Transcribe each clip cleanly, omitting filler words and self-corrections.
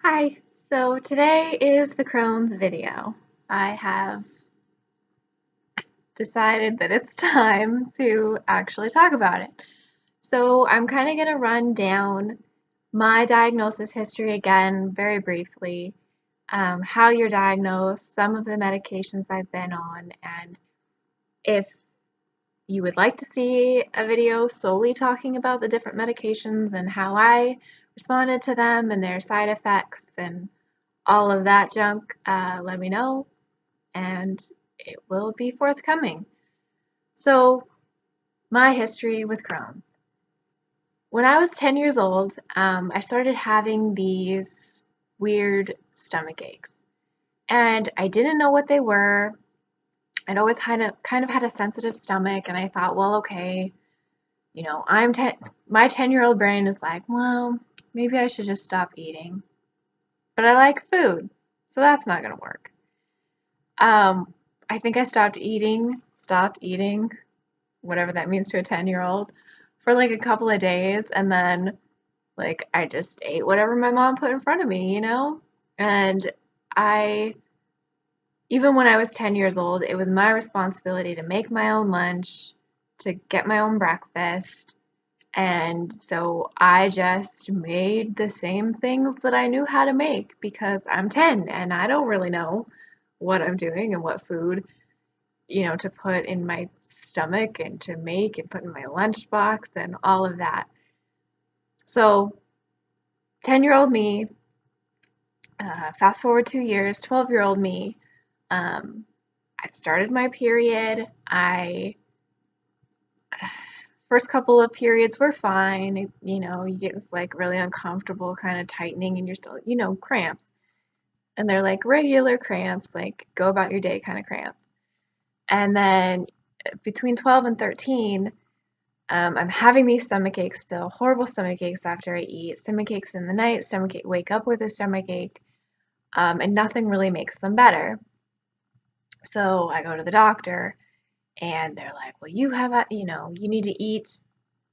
Hi, so today is the Crohn's video. I have decided that it's time to actually talk about it. So I'm kind of going to run down my diagnosis history again very briefly, how you're diagnosed, some of the medications I've been on, and if you would like to see a video solely talking about the different medications and how I responded to them and their side effects and all of that junk, let me know and it will be forthcoming. So, my history with Crohn's. When I was 10 years old, I started having these weird stomach aches, and I didn't know what they were. I'd always kind of had a sensitive stomach, and I thought, well, okay, I'm 10. My 10-year-old brain is like, well, maybe I should just stop eating. But I like food, so that's not gonna work. Um, I think I stopped eating, whatever that means to a 10-year-old, for like a couple of days, and then like I just ate whatever my mom put in front of me. And I, even when I was 10 years old, it was my responsibility to make my own lunch, to get my own breakfast. And so I just made the same things that I knew how to make because I'm 10 and I don't really know what I'm doing and what food to put in my stomach and to make and put in my lunchbox and all of that. So, 10-year-old me, fast forward 2 years, 12-year-old me, um, I've started my period. First couple of periods were fine. You get this like really uncomfortable kind of tightening and you're still, cramps. And they're like regular cramps, like go about your day kind of cramps. And then between 12 and 13, I'm having these stomach aches still, horrible stomach aches after I eat, stomach aches in the night, wake up with a stomach ache, and nothing really makes them better. So I go to the doctor, and they're like, well, you need to eat.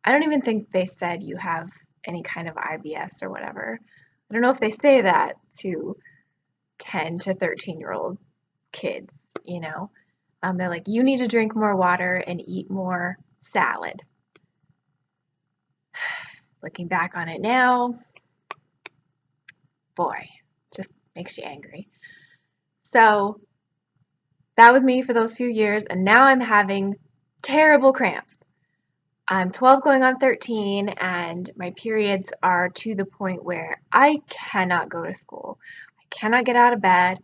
I don't even think they said you have any kind of IBS or whatever. I don't know if they say that to 10 to 13-year-old kids. They're like, you need to drink more water and eat more salad. Looking back on it now, boy, just makes you angry. So that was me for those few years, and now I'm having terrible cramps. I'm 12 going on 13, and my periods are to the point where I cannot go to school. I cannot get out of bed.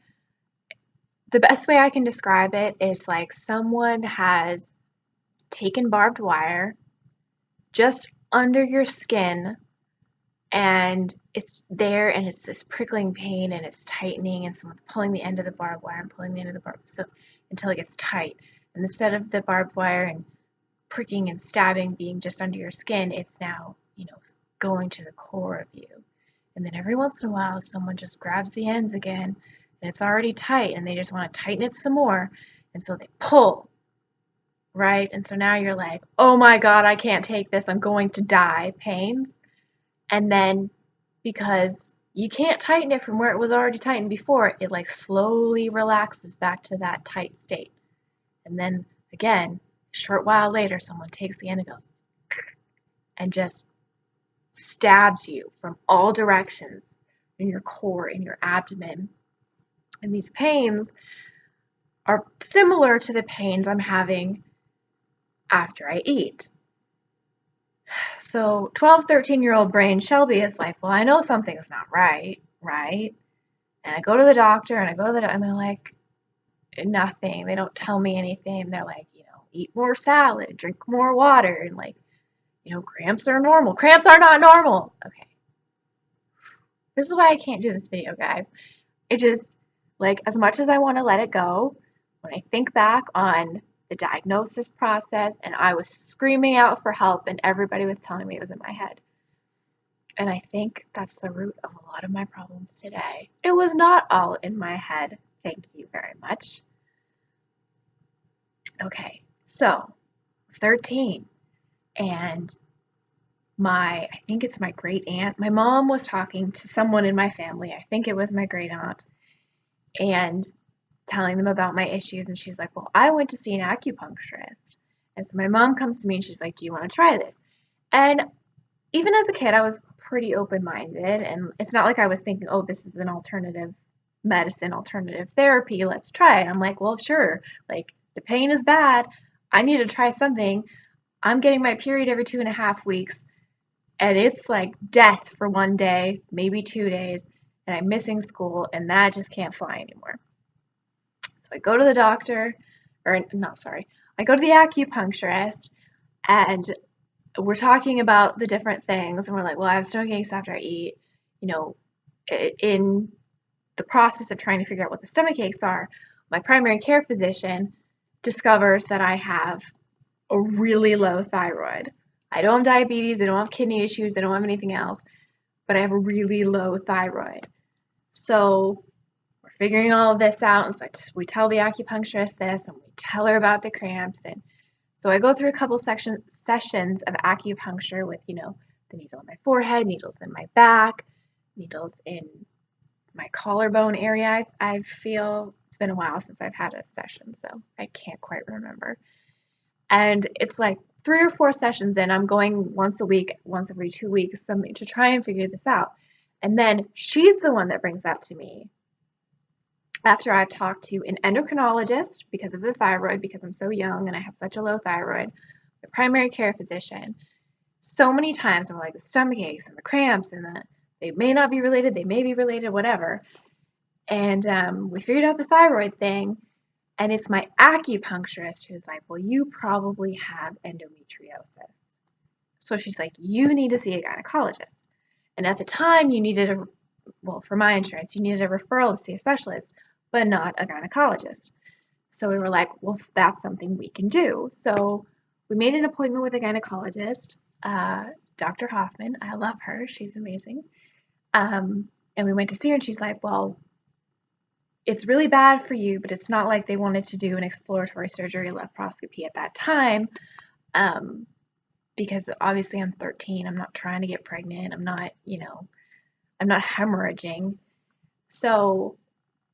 The best way I can describe it is like someone has taken barbed wire just under your skin and it's there and it's this prickling pain and it's tightening and someone's pulling the end of the barbed wire and pulling the end of the so until it gets tight. And instead of the barbed wire and pricking and stabbing being just under your skin, it's now, going to the core of you. And then every once in a while someone just grabs the ends again and it's already tight and they just want to tighten it some more. And so they pull, right? And so now you're like, oh my God, I can't take this. I'm going to die. Pains. And then because you can't tighten it from where it was already tightened before, it like slowly relaxes back to that tight state. And then again, a short while later, someone takes the end and goes and just stabs you from all directions in your core, in your abdomen. And these pains are similar to the pains I'm having after I eat. So 12, 13-year-old brain Shelby is like, well, I know something's not right, right? And I go to the doctor and and they're like, nothing. They don't tell me anything. They're like, eat more salad, drink more water, and like, cramps are normal. Cramps are not normal. Okay. This is why I can't do this video, guys. It just, like, as much as I want to let it go, when I think back on the diagnosis process and I was screaming out for help and everybody was telling me it was in my head. And I think that's the root of a lot of my problems today. It was not all in my head. Thank you very much. Okay, so 13, and I think it's my great aunt. My mom was talking to someone in my family. I think it was my great aunt, and telling them about my issues. And she's like, well, I went to see an acupuncturist. And so my mom comes to me and she's like, do you want to try this? And even as a kid, I was pretty open-minded. And it's not like I was thinking, oh, this is an alternative medicine, alternative therapy. Let's try it. I'm like, well, sure. Like, the pain is bad. I need to try something. I'm getting my period every 2.5 weeks. And it's like death for one day, maybe 2 days. And I'm missing school. And that just can't fly anymore. So I go to the doctor, or not, sorry, I go to the acupuncturist, and we're talking about the different things. And we're like, well, I have stomach aches after I eat. You know, in the process of trying to figure out what the stomach aches are, my primary care physician discovers that I have a really low thyroid. I don't have diabetes, I don't have kidney issues, I don't have anything else, but I have a really low thyroid. So we're figuring all of this out, and so we tell the acupuncturist this, and we tell her about the cramps, and so I go through a couple sessions of acupuncture with, the needle in my forehead, needles in my back, needles in my collarbone area. I feel it's been a while since I've had a session, so I can't quite remember. And it's like 3 or 4 sessions in, I'm going once a week, once every 2 weeks, something to try and figure this out. And then she's the one that brings up to me, after I've talked to an endocrinologist because of the thyroid, because I'm so young and I have such a low thyroid, the primary care physician, so many times I'm like, the stomach aches and the cramps and they may not be related, they may be related, whatever. And we figured out the thyroid thing, and it's my acupuncturist who's like, well, you probably have endometriosis. So she's like, you need to see a gynecologist. And at the time, for my insurance, you needed a referral to see a specialist, but not a gynecologist. So we were like, well, that's something we can do. So we made an appointment with a gynecologist, Dr. Hoffman. I love her. She's amazing. And we went to see her, and she's like, well, it's really bad for you, but it's not like they wanted to do an exploratory surgery, laparoscopy at that time, because obviously I'm 13. I'm not trying to get pregnant. I'm not hemorrhaging. So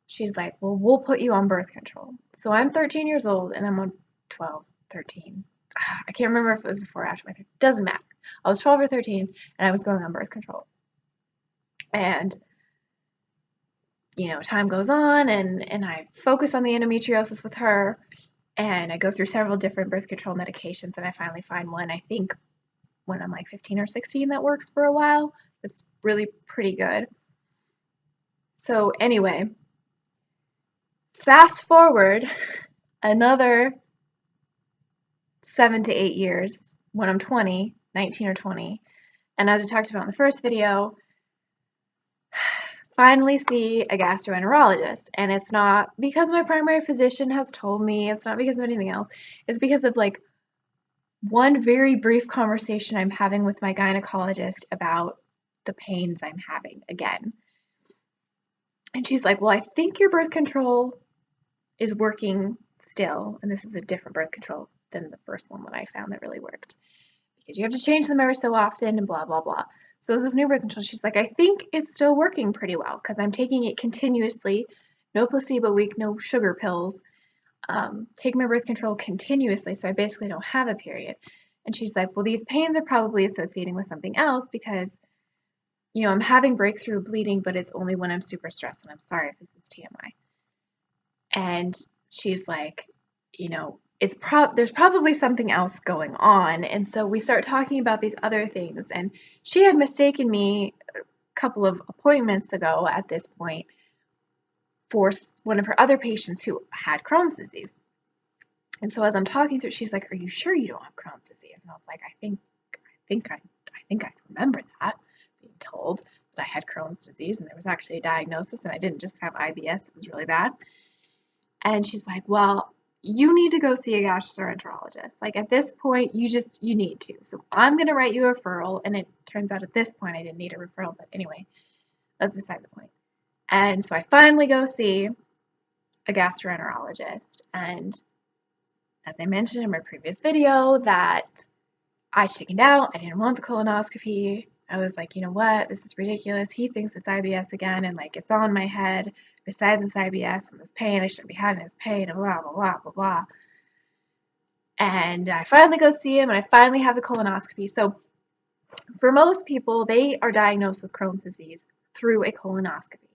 she's like, well, we'll put you on birth control. So I'm 13 years old and I'm on 12, 13. I can't remember if it was before or after my 13. Doesn't matter. I was 12 or 13 and I was going on birth control. And, time goes on and I focus on the endometriosis with her, and I go through several different birth control medications, and I finally find one, I think, when I'm like 15 or 16 that works for a while. It's really pretty good. So anyway, fast forward another 7 to 8 years when I'm 20, 19 or 20, and as I talked about in the first video, finally see a gastroenterologist. And it's not because my primary physician has told me, it's not because of anything else, it's because of like one very brief conversation I'm having with my gynecologist about the pains I'm having again. And she's like, well, I think your birth control is working still, and this is a different birth control than the first one that I found that really worked, because you have to change them every so often and blah, blah, blah. So this new birth control, she's like, I think it's still working pretty well because I'm taking it continuously, no placebo week, no sugar pills, taking my birth control continuously, so I basically don't have a period. And she's like, well, these pains are probably associating with something else because, I'm having breakthrough bleeding, but it's only when I'm super stressed, and I'm sorry if this is TMI. And she's like, there's probably something else going on. And so we start talking about these other things. And she had mistaken me a couple of appointments ago at this point for one of her other patients who had Crohn's disease. And so as I'm talking through, she's like, are you sure you don't have Crohn's disease? And I was like, I think I remember that, being told that I had Crohn's disease, and there was actually a diagnosis, and I didn't just have IBS, it was really bad. And she's like, well, you need to go see a gastroenterologist. Like, at this point, you need to. So I'm going to write you a referral. And it turns out at this point, I didn't need a referral. But anyway, that's beside the point. And so I finally go see a gastroenterologist. And as I mentioned in my previous video, that I chickened out. I didn't want the colonoscopy. I was like, you know what? This is ridiculous. He thinks it's IBS again, and like it's all in my head. Besides this IBS and this pain, I shouldn't be having this pain, and blah, blah, blah, blah, blah. And I finally go see him, and I finally have the colonoscopy. So for most people, they are diagnosed with Crohn's disease through a colonoscopy.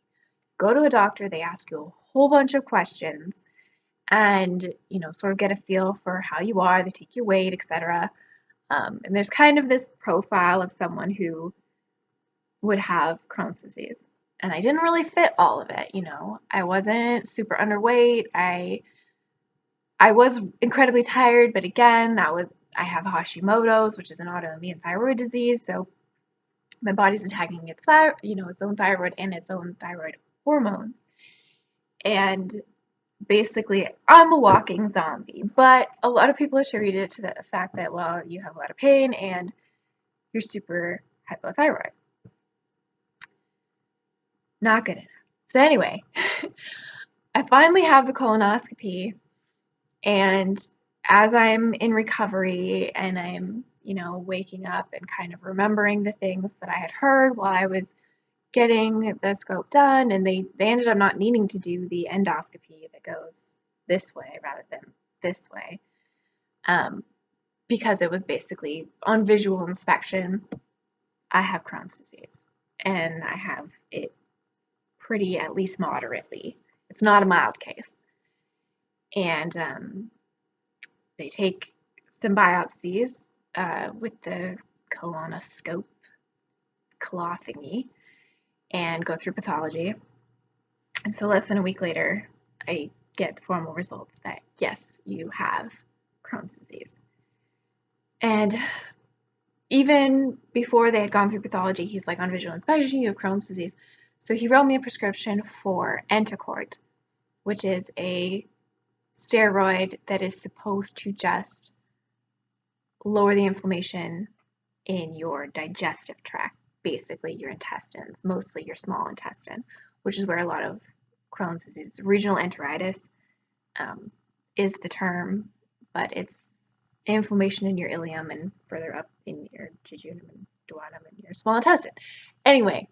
Go to a doctor, they ask you a whole bunch of questions, and sort of get a feel for how you are. They take your weight, etc. And there's kind of this profile of someone who would have Crohn's disease. And I didn't really fit all of it, I wasn't super underweight. I was incredibly tired, but again, I have Hashimoto's, which is an autoimmune thyroid disease, so my body's attacking its its own thyroid and its own thyroid hormones. And basically, I'm a walking zombie, but a lot of people attribute it to the fact that, well, you have a lot of pain and you're super hypothyroid. Not good enough. So anyway, I finally have the colonoscopy, and as I'm in recovery and I'm, waking up and kind of remembering the things that I had heard while I was getting the scope done, and they ended up not needing to do the endoscopy that goes this way rather than this way, because it was basically on visual inspection, I have Crohn's disease, and I have it pretty, at least moderately. It's not a mild case. And they take some biopsies with the colonoscope claw thingy and go through pathology. And so less than a week later, I get formal results that, yes, you have Crohn's disease. And even before they had gone through pathology, he's like, on visual inspection, you have Crohn's disease. So he wrote me a prescription for Entocort, which is a steroid that is supposed to just lower the inflammation in your digestive tract, basically your intestines, mostly your small intestine, which is where a lot of Crohn's disease, regional enteritis is the term, but it's inflammation in your ileum and further up in your jejunum and duodenum and your small intestine. Anyway,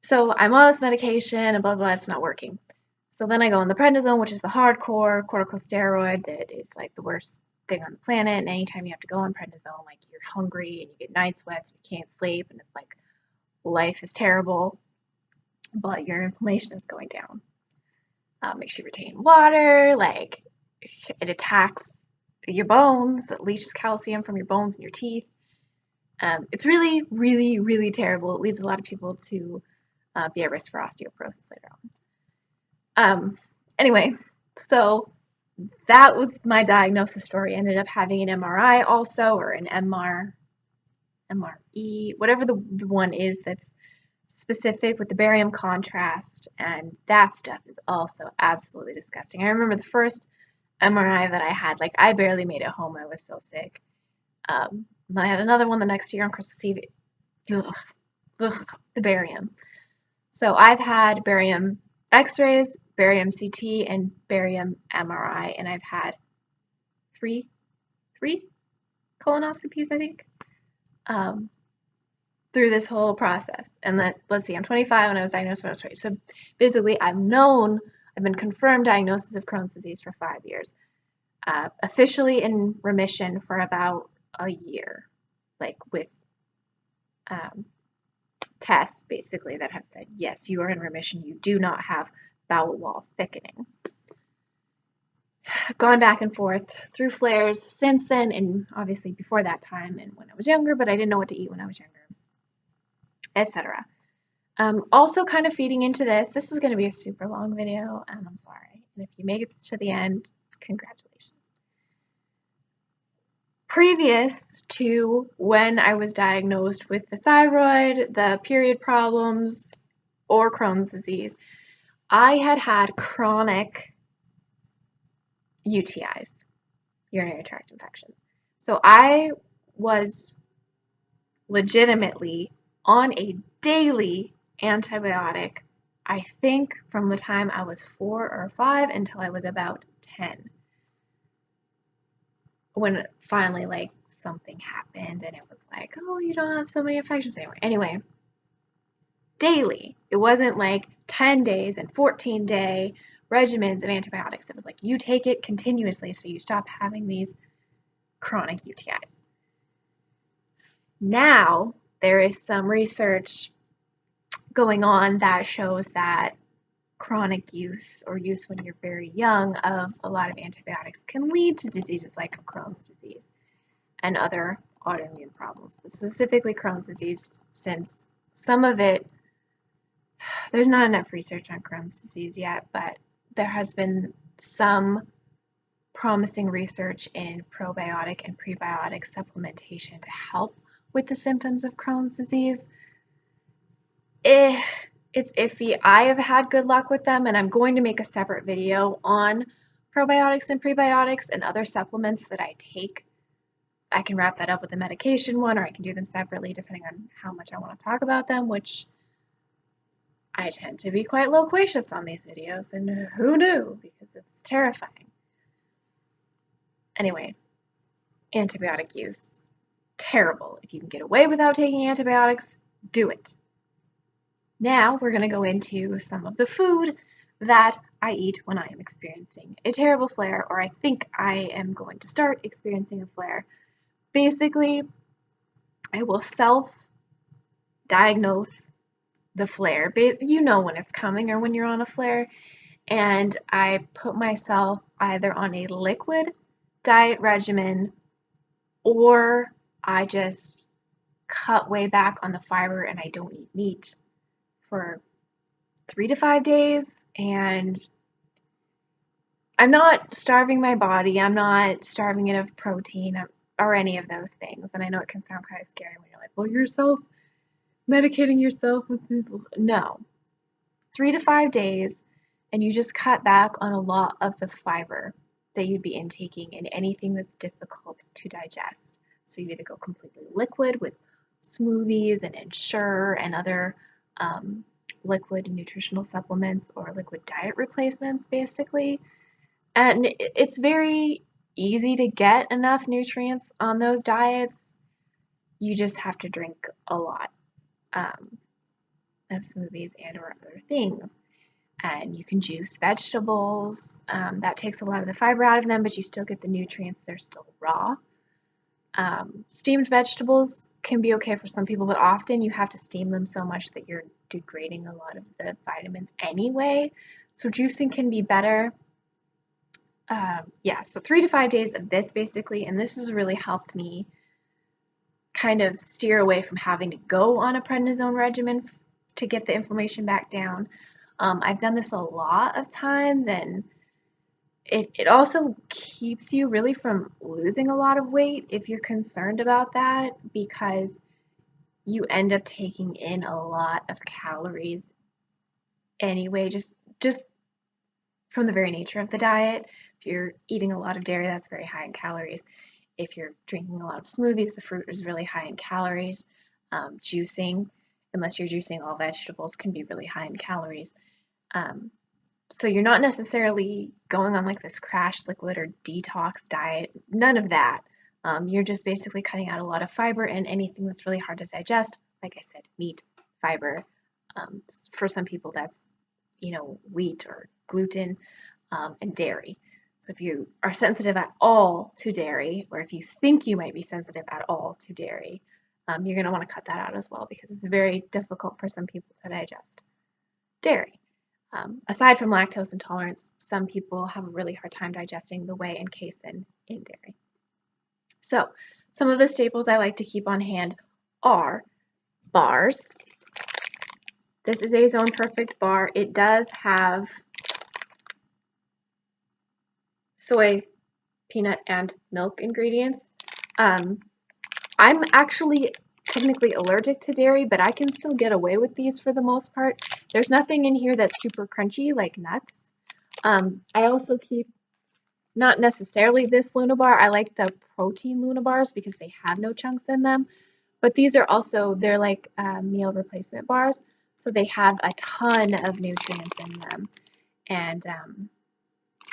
so I'm on this medication and blah, blah, it's not working. So then I go on the prednisone, which is the hardcore corticosteroid that is like the worst thing on the planet. And anytime you have to go on prednisone, like you're hungry and you get night sweats, and you can't sleep, and it's like life is terrible, but your inflammation is going down. Makes you retain water, like it attacks your bones, it leaches calcium from your bones and your teeth. It's really, really, really terrible. It leads a lot of people to be at risk for osteoporosis later on. Anyway, so that was my diagnosis story. I ended up having an MRI also, or an MRE, whatever the one is that's specific with the barium contrast, and that stuff is also absolutely disgusting. I remember the first MRI that I had, like I barely made it home. I was so sick. Then I had another one the next year on Christmas Eve. The barium. So I've had barium x-rays, barium CT, and barium MRI, and I've had three colonoscopies, I think, through this whole process. And then, let's see, I'm 25 when I was diagnosed when I was 20. So basically, I've been confirmed diagnosis of Crohn's disease for 5 years. Officially in remission for about a year, like with tests basically that have said, yes, you are in remission, you do not have bowel wall thickening. I've gone back and forth through flares since then, and obviously before that time and when I was younger, but I didn't know what to eat when I was younger, etc. Also kind of feeding into this is going to be a super long video, and I'm sorry. And if you make it to the end, congratulations. Previous to when I was diagnosed with the thyroid, the period problems, or Crohn's disease, I had chronic UTIs, urinary tract infections. So I was legitimately on a daily antibiotic, I think from the time I was 4 or 5 until I was about 10. When finally, like, something happened and it was like, oh, you don't have so many infections anymore. Anyway, daily. It wasn't like 10 days and 14-day regimens of antibiotics. It was like you take it continuously so you stop having these chronic UTIs. Now, there is some research going on that shows that chronic use or use when you're very young of a lot of antibiotics can lead to diseases like Crohn's disease and other autoimmune problems, but specifically Crohn's disease, since some of it, there's not enough research on Crohn's disease yet, but there has been some promising research in probiotic and prebiotic supplementation to help with the symptoms of Crohn's disease. It's iffy. I have had good luck with them, and I'm going to make a separate video on probiotics and prebiotics and other supplements that I take. I can wrap that up with a medication one, or I can do them separately depending on how much I want to talk about them, which I tend to be quite loquacious on these videos, and who knew, because it's terrifying. Anyway, antibiotic use. Terrible. If you can get away without taking antibiotics, do it. Now we're going to go into some of the food that I eat when I am experiencing a terrible flare, or I think I am going to start experiencing a flare. Basically, I will self-diagnose the flare. You know when it's coming or when you're on a flare, and I put myself either on a liquid diet regimen or I just cut way back on the fiber and I don't eat meat for 3 to 5 days, and I'm not starving my body, I'm not starving it of protein or any of those things. And I know it can sound kind of scary when you're like, well, you're self-medicating yourself with this. No. 3 to 5 days, and you just cut back on a lot of the fiber that you'd be intaking in anything that's difficult to digest. So you either go completely liquid with smoothies and Ensure and other liquid nutritional supplements or liquid diet replacements, basically. And it's very easy to get enough nutrients on those diets. You just have to drink a lot of smoothies and or other things. And you can juice vegetables. That takes a lot of the fiber out of them, but you still get the nutrients. They're still raw. Steamed vegetables can be okay for some people, but often you have to steam them so much that you're degrading a lot of the vitamins anyway. So juicing can be better. Yeah, so 3 to 5 days of this basically, and this has really helped me kind of steer away from having to go on a prednisone regimen to get the inflammation back down. I've done this a lot of times, and it also keeps you really from losing a lot of weight if you're concerned about that, because you end up taking in a lot of calories anyway, just from the very nature of the diet. If you're eating a lot of dairy, that's very high in calories. If you're drinking a lot of smoothies, the fruit is really high in calories. Juicing, unless you're juicing all vegetables, can be really high in calories. So you're not necessarily going on like this crash liquid or detox diet, none of that. You're just basically cutting out a lot of fiber and anything that's really hard to digest. Like I said, meat, fiber. For some people, that's wheat or gluten, and dairy. So if you are sensitive at all to dairy, or if you think you might be sensitive at all to dairy, you're going to want to cut that out as well, because it's very difficult for some people to digest dairy. Aside from lactose intolerance, some people have a really hard time digesting the whey and casein in dairy. So some of the staples I like to keep on hand are bars. This is a Zone Perfect bar. It does have soy, peanut, and milk ingredients. I'm actually technically allergic to dairy, but I can still get away with these for the most part. There's nothing in here that's super crunchy like nuts. I also keep, not necessarily this Luna bar, I like the protein Luna bars because they have no chunks in them, but these are also, they're like meal replacement bars, so they have a ton of nutrients in them. And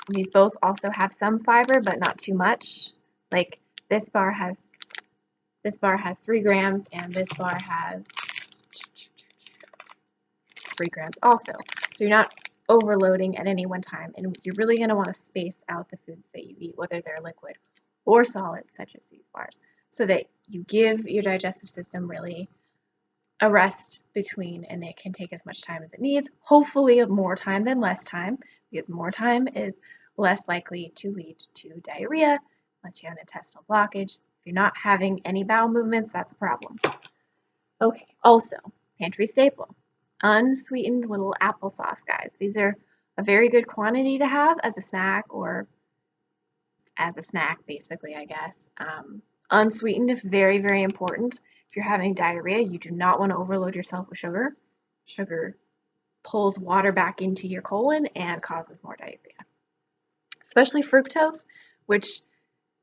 these both also have some fiber, but not too much. Like this bar has This bar has 3 grams, and this bar has 3 grams also. So you're not overloading at any one time, and you're really going to want to space out the foods that you eat, whether they're liquid or solid, such as these bars, so that you give your digestive system really a rest between, and it can take as much time as it needs, hopefully more time than less time, because more time is less likely to lead to diarrhea unless you have an intestinal blockage. If you're not having any bowel movements, that's a problem. Okay, also, pantry staple, unsweetened little applesauce, guys. These are a very good quantity to have as a snack, or as a snack, basically, I guess. Unsweetened is very, very important. If you're having diarrhea, you do not want to overload yourself with sugar. Sugar pulls water back into your colon and causes more diarrhea. Especially fructose, which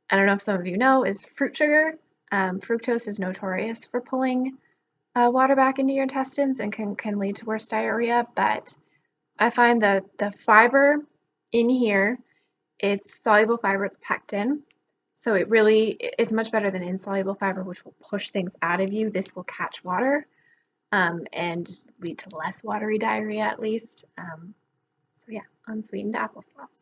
I don't know if some of you know is fruit sugar. Fructose is notorious for pulling water back into your intestines and can lead to worse diarrhea, but I find that the fiber in here, it's soluble fiber, it's pectin, so it really is much better than insoluble fiber, which will push things out of you. This will catch water and lead to less watery diarrhea, at least. So yeah, unsweetened applesauce.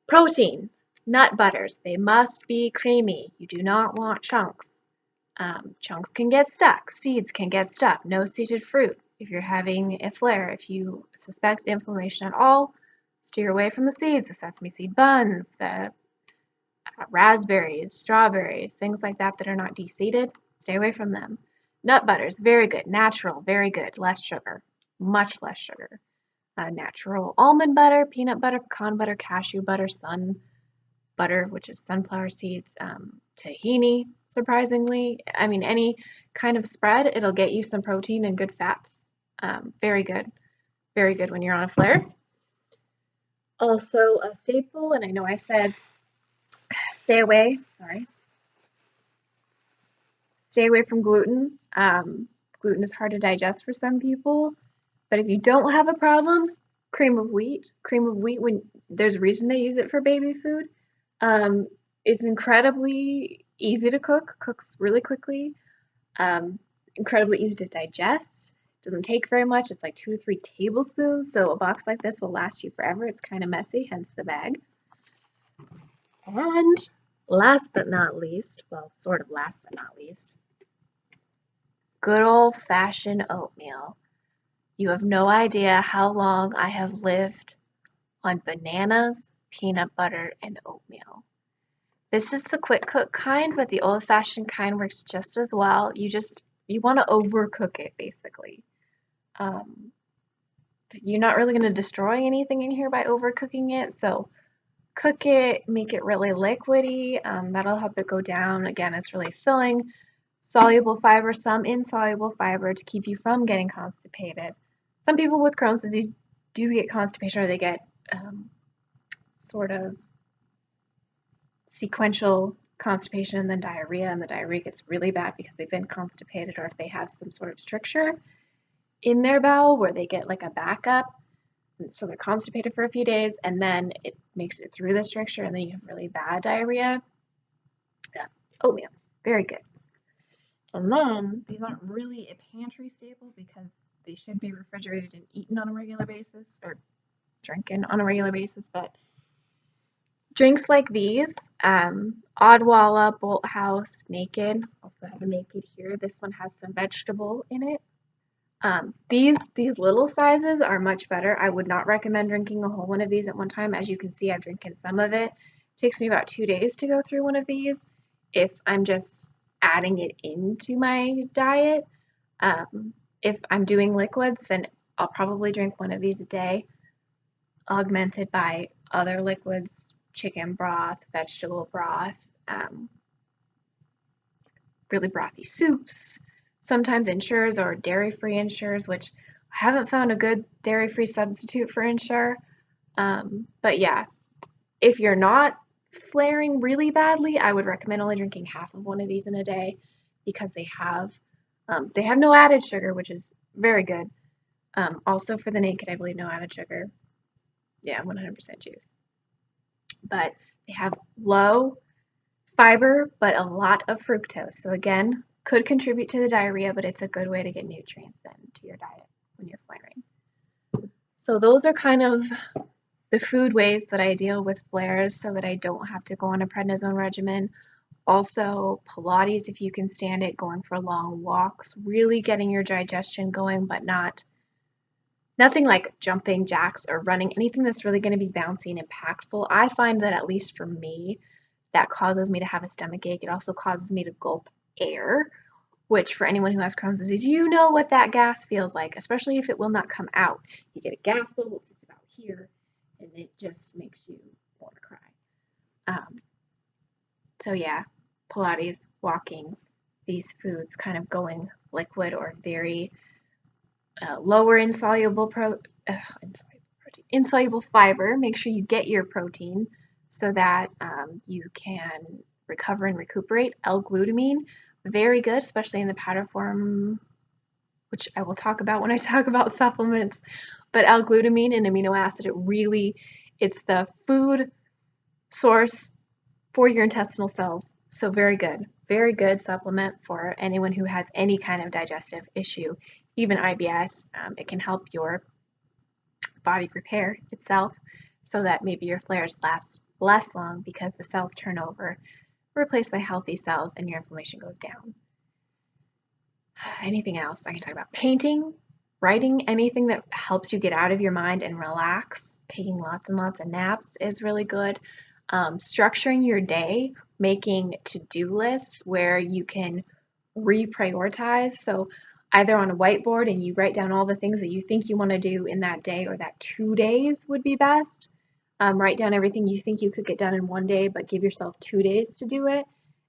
Protein, nut butters, they must be creamy. You do not want chunks. Chunks can get stuck, seeds can get stuck, no seeded fruit. If you're having a flare, if you suspect inflammation at all, steer away from the seeds, the sesame seed buns, the raspberries, strawberries, things like that that are not de-seeded, stay away from them. Nut butters, very good, natural, very good, less sugar, much less sugar. Natural almond butter, peanut butter, pecan butter, cashew butter, sun butter, which is sunflower seeds, tahini, surprisingly. I mean, any kind of spread, it'll get you some protein and good fats. Very good when you're on a flare. Also a staple, and I know I said stay away from gluten. Gluten is hard to digest for some people, but if you don't have a problem, cream of wheat, when there's a reason they use it for baby food. It's incredibly easy to cook, cooks really quickly, incredibly easy to digest. Doesn't take very much, it's like 2 to 3 tablespoons, so a box like this will last you forever. It's kind of messy, hence the bag. And last but not least, well, sort of last but not least, good old-fashioned oatmeal. You have no idea how long I have lived on bananas, peanut butter, and oatmeal. This is the quick cook kind, but the old-fashioned kind works just as well. You want to overcook it, basically. You're not really going to destroy anything in here by overcooking it, so cook it, make it really liquidy. That'll help it go down. Again, it's really filling. Soluble fiber, some insoluble fiber to keep you from getting constipated. Some people with Crohn's disease do get constipation, or they get sort of sequential constipation and then diarrhea, and the diarrhea gets really bad because they've been constipated, or if they have some sort of stricture in their bowel where they get like a backup, and so they're constipated for a few days, and then it makes it through the stricture, and then you have really bad diarrhea. Yeah, oatmeal, very good. And then these aren't really a pantry staple because they should be refrigerated and eaten on a regular basis, or drinking on a regular basis, but drinks like these, Odwalla, Bolt House, Naked, also have a Naked here. This one has some vegetable in it. These little sizes are much better. I would not recommend drinking a whole one of these at one time. As you can see, I've drinking some of it. It takes me about 2 days to go through one of these if I'm just adding it into my diet. If I'm doing liquids, then I'll probably drink one of these a day, augmented by other liquids, chicken broth, vegetable broth, really brothy soups, sometimes Ensures or dairy-free Ensures, which I haven't found a good dairy-free substitute for Ensure. But yeah, if you're not flaring really badly, I would recommend only drinking half of one of these in a day because they have no added sugar, which is very good. Also for the Naked, I believe no added sugar. Yeah, 100% juice. But they have low fiber, but a lot of fructose. So again, could contribute to the diarrhea, but it's a good way to get nutrients into your diet when you're flaring. So those are kind of the food ways that I deal with flares so that I don't have to go on a prednisone regimen. Also, Pilates, if you can stand it, going for long walks, really getting your digestion going, but nothing like jumping jacks or running, anything that's really going to be bouncy and impactful. I find that, at least for me, that causes me to have a stomach ache. It also causes me to gulp air, which for anyone who has Crohn's disease, you know what that gas feels like, especially if it will not come out. You get a gas bubble, it sits about here, and it just makes you want to cry. So yeah, Pilates, walking, these foods kind of going liquid or very lower insoluble fiber. Make sure you get your protein so that you can recover and recuperate. L-glutamine, very good, especially in the powder form, which I will talk about when I talk about supplements. But L-glutamine, an amino acid, it's the food source for your intestinal cells. So very good supplement for anyone who has any kind of digestive issue, even IBS. It can help your body repair itself so that maybe your flares last less long because the cells turn over, replaced by healthy cells, and your inflammation goes down. Anything else I can talk about? Painting, writing, anything that helps you get out of your mind and relax. Taking lots and lots of naps is really good. Structuring your day, making to-do lists where you can reprioritize. So either on a whiteboard and you write down all the things that you think you want to do in that day or that 2 days would be best. Write down everything you think you could get done in 1 day, but give yourself 2 days to do it.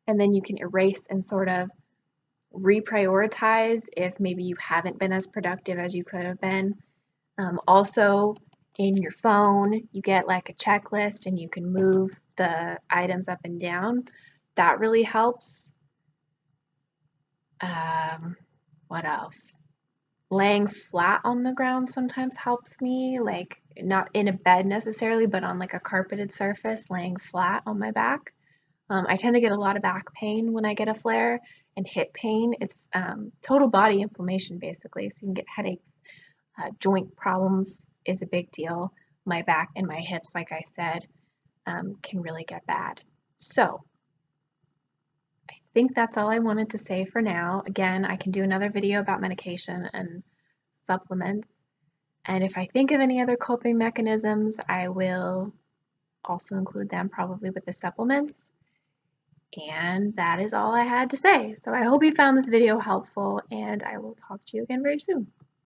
And then you can erase and sort of reprioritize if maybe you haven't been as productive as you could have been. Also, in your phone, you get like a checklist and you can move the items up and down. That really helps. What else? Laying flat on the ground sometimes helps me, like not in a bed necessarily, but on like a carpeted surface, laying flat on my back. I tend to get a lot of back pain when I get a flare and hip pain. It's total body inflammation basically, so you can get headaches. Joint problems is a big deal. My back and my hips, like I said, can really get bad. So I think that's all I wanted to say for now. Again, I can do another video about medication and supplements. And if I think of any other coping mechanisms, I will also include them probably with the supplements. And that is all I had to say. So I hope you found this video helpful, and I will talk to you again very soon.